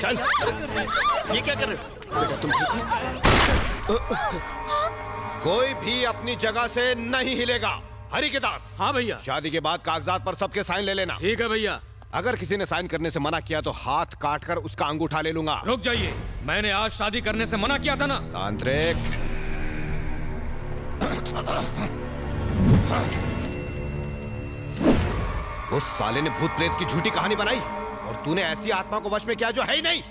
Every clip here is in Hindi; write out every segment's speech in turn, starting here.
चल, ये क्या कर रहे हो? बेटा तुम ठीक हो? कोई भी अपनी जगह से नहीं हिलेगा। हरि के दास। हाँ भैया। शादी के बाद कागजात पर सबके साइन ले लेना। ठीक है भैया। अगर किसी ने साइन करने से मना किया तो हाथ काट कर उसका अंगूठा ले लूंगा। रुक जाइए, मैंने आज शादी करने से मना किया था ना। तांत्रिक, उस साले ने भूत प्रेत की झूठी कहानी बनाई और तूने ऐसी आत्मा को वश में किया जो है ही नहीं।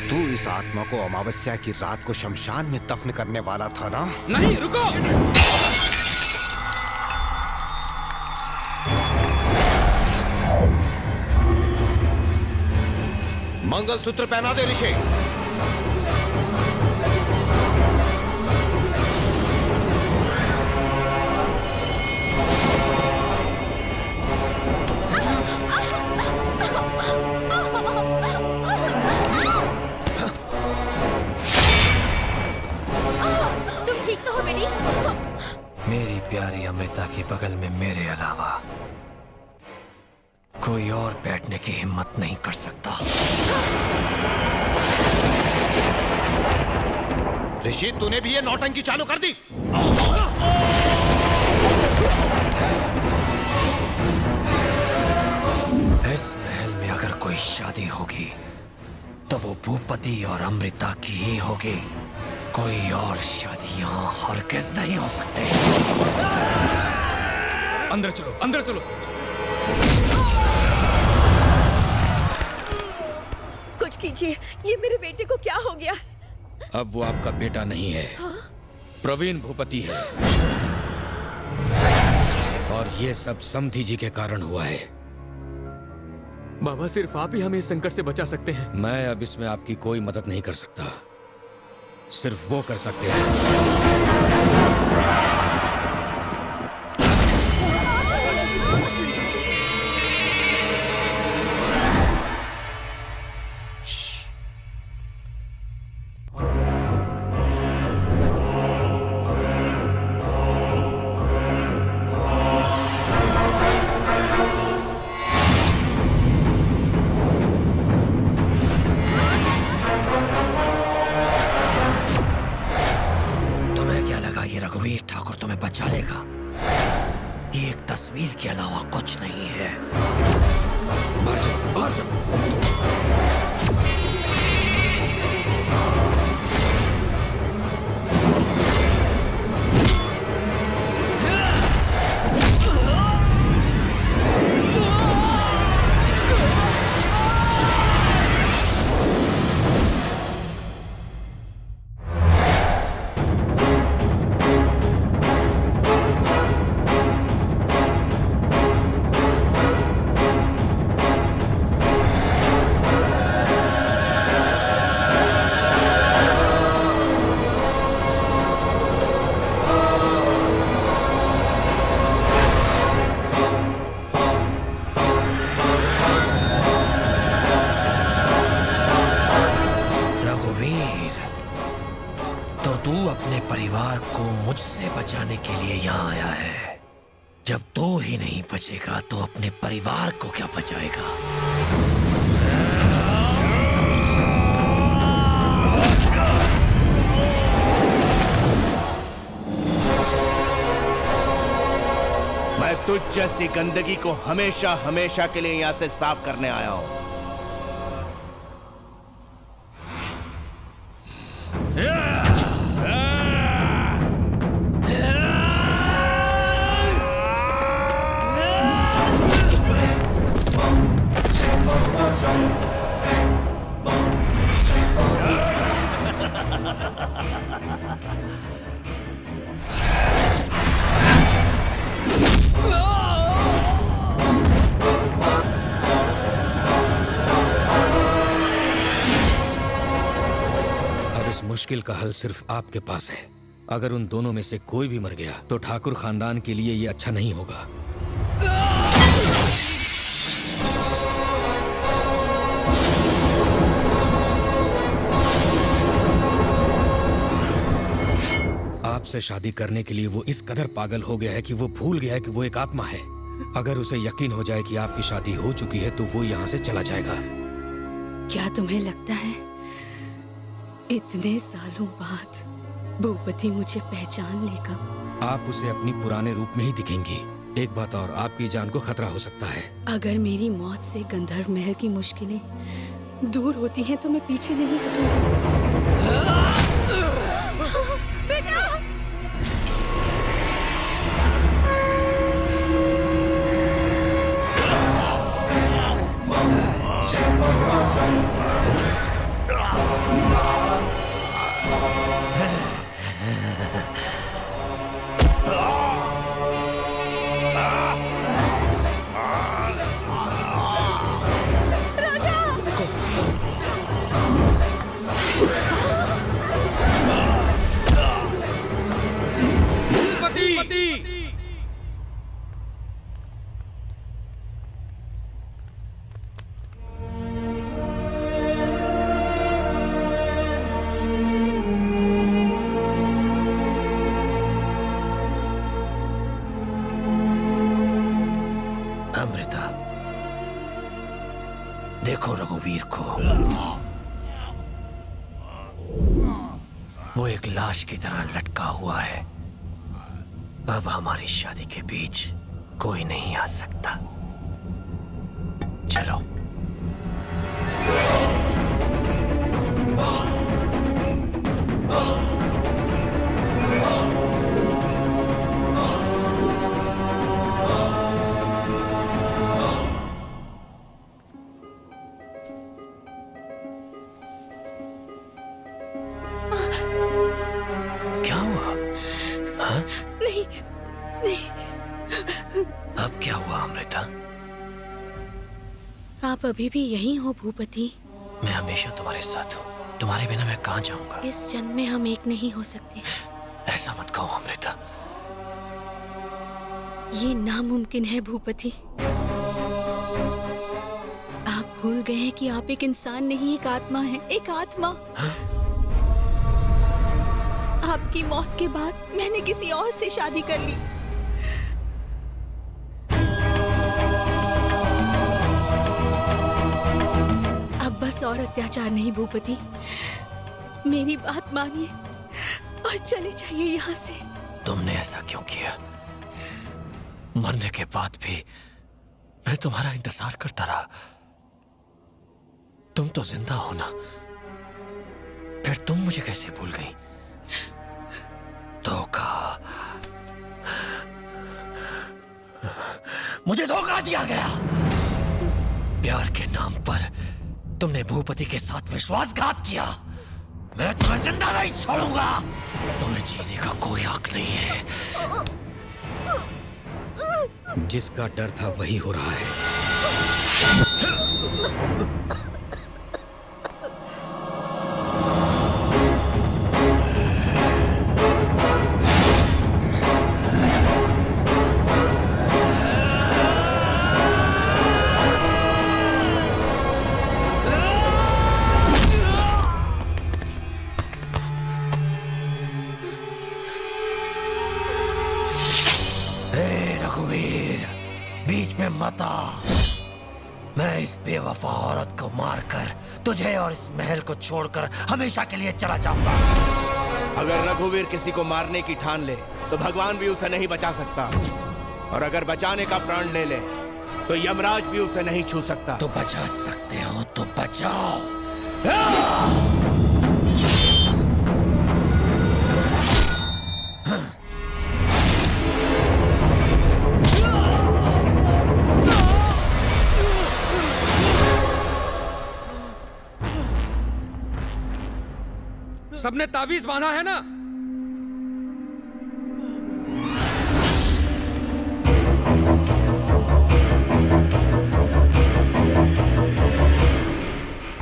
तू इस आत्मा को अमावस्या की रात को शमशान में दफन करने वाला था ना? नहीं, रुको। मंगलसूत्र पहना दे ऋषि। तुम ठीक तो हो बेटी? मेरी प्यारी अमृता के बगल में मेरे अलावा कोई और बैठने की हिम्मत नहीं कर सकता। ऋषि, तूने भी ये नौटंकी चालू कर दी। इस महल में अगर कोई शादी होगी तो वो भूपति और अमृता की ही होगी। कोई और शादियां हरगिज़ नहीं हो सकती। अंदर चलो, अंदर चलो। कुछ कीजिए, ये मेरे बेटे को क्या हो गया? अब वो आपका बेटा नहीं है। हाँ? प्रवीण भूपति है और ये सब समधी जी के कारण हुआ है। बाबा, सिर्फ आप ही हमें इस संकट से बचा सकते हैं। मैं अब इसमें आपकी कोई मदद नहीं कर सकता, सिर्फ वो कर सकते हैं। रघुवीर ठाकुर तुम्हें बचा लेगा? ये एक तस्वीर के अलावा कुछ नहीं है। बाहर जाओ, बाहर जाओ। परिवार को मुझसे बचाने के लिए यहाँ आया है। जब तू ही नहीं बचेगा तो अपने परिवार को क्या बचाएगा? मैं तुझ जैसी गंदगी को हमेशा हमेशा के लिए यहाँ से साफ करने आया हूँ। मुश्किल का हल सिर्फ आपके पास है। अगर उन दोनों में से कोई भी मर गया तो ठाकुर खानदान के लिए ये अच्छा नहीं होगा। आप आपसे शादी करने के लिए वो इस कदर पागल हो गया है कि वो भूल गया है कि वो एक आत्मा है। अगर उसे यकीन हो जाए कि आपकी शादी हो चुकी है तो वो यहाँ से चला जाएगा। क्या तुम्हें लगता है इतने सालों बाद भूपति मुझे पहचान लेगा? आप उसे अपनी पुराने रूप में ही दिखेंगी। एक बात और, आपकी जान को खतरा हो सकता है। अगर मेरी मौत से गंधर्व महल की मुश्किलें दूर होती हैं तो मैं पीछे नहीं हटूंगी। बेटा! अमृता, देखो रघुवीर को। वो एक लाश की तरह लटका हुआ है। अब हमारी शादी के बीच कोई नहीं आ सकता। चलो। क्या हुआ? हाँ? नहीं, नहीं। अब क्या हुआ अमृता? आप अभी भी यहीं हो भूपति? मैं हमेशा तुम्हारे साथ हूँ। तुम्हारे बिना मैं कहाँ जाऊंगा? इस जन्म में हम एक नहीं हो सकते। ऐसा मत कहो अमृता। ये नामुमकिन है भूपति। आप भूल गए हैं कि आप एक इंसान नहीं, एक आत्मा हैं। एक आत्मा। हाँ? आपकी मौत के बाद मैंने किसी और से शादी कर ली। अब बस और अत्याचार नहीं भूपति। मेरी बात मानिए और चले जाइए यहाँ से। तुमने ऐसा क्यों किया? मरने के बाद भी मैं तुम्हारा इंतजार करता रहा। तुम तो जिंदा हो ना, फिर तुम मुझे कैसे भूल गई? धोखा, मुझे धोखा दिया गया। प्यार के नाम पर तुमने भूपति के साथ विश्वासघात किया। मैं तुम्हें जिंदा नहीं छोड़ूंगा। तुम्हें जीने का कोई हक नहीं है। जिसका डर था वही हो रहा है। बीच में मत आ। मैं इस बेवफा औरत को मारकर तुझे और इस महल को छोड़कर हमेशा के लिए चला जाऊंगा। अगर रघुवीर किसी को मारने की ठान ले तो भगवान भी उसे नहीं बचा सकता, और अगर बचाने का प्रण ले ले तो यमराज भी उसे नहीं छू सकता। तो बचा सकते हो तो बचाओ। सबने तावीज बांधा है ना?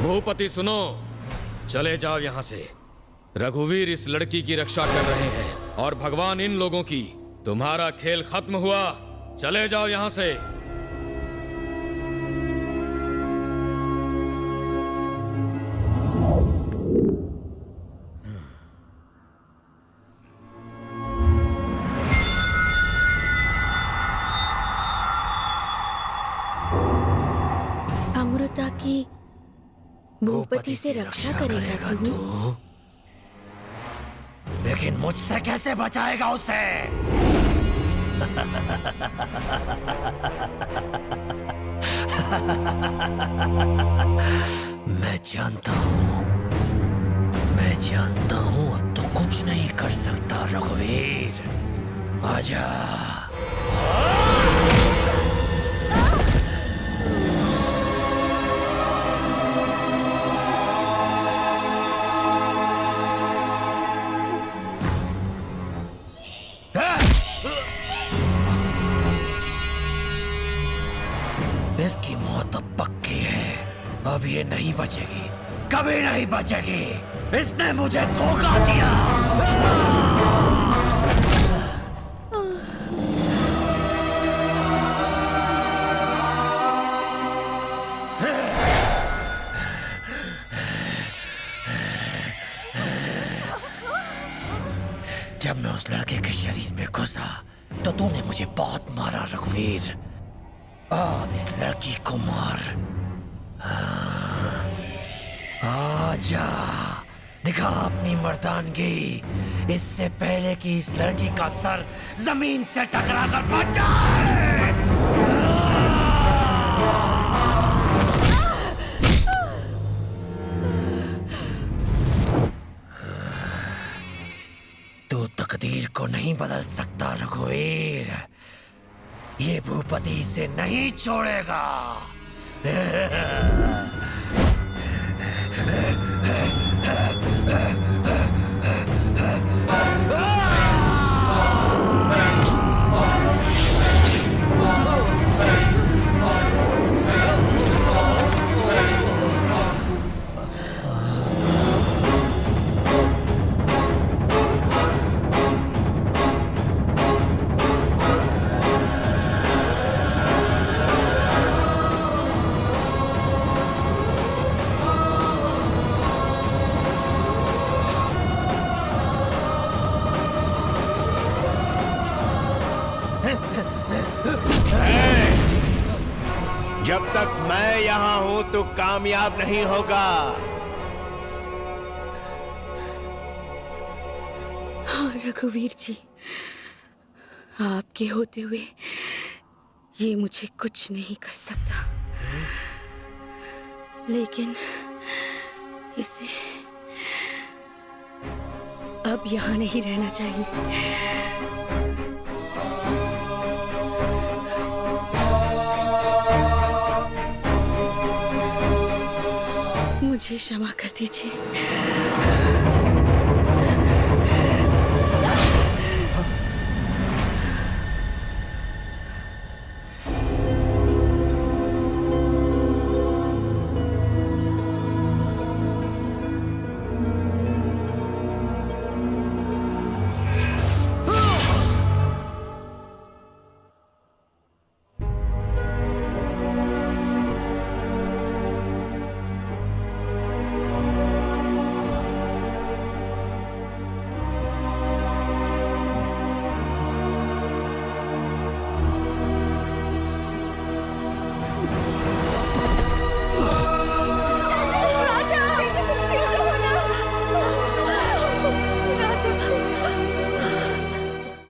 भूपति सुनो, चले जाओ यहां से। रघुवीर इस लड़की की रक्षा कर रहे हैं और भगवान इन लोगों की। तुम्हारा खेल खत्म हुआ, चले जाओ यहां से। भूपति से रक्षा करेगा तू? लेकिन मुझसे कैसे बचाएगा उसे? मैं जानता हूं अब तो कुछ नहीं कर सकता रघुवीर। आजा। इसकी मौत अब पक्की है। अब ये नहीं बचेगी, कभी नहीं बचेगी। इसने मुझे धोखा दिया। जब मैं उस लड़के के शरीर में घुसा तो तूने मुझे बहुत मारा रघुवीर। अब इस लड़की को मार। आजा, दिखा अपनी मर्दानगी, इससे पहले कि इस लड़की का सर जमीन से टकरा कर बच जाए। तू तकदीर को नहीं बदल सकता रघुवीर। ये भूपति इसे नहीं छोड़ेगा। जब तक मैं यहाँ हूं तो कामयाब नहीं होगा। हाँ रघुवीर जी, आपके होते हुए ये मुझे कुछ नहीं कर सकता, लेकिन इसे अब यहाँ नहीं रहना चाहिए। मुझे क्षमा कर दीजिए।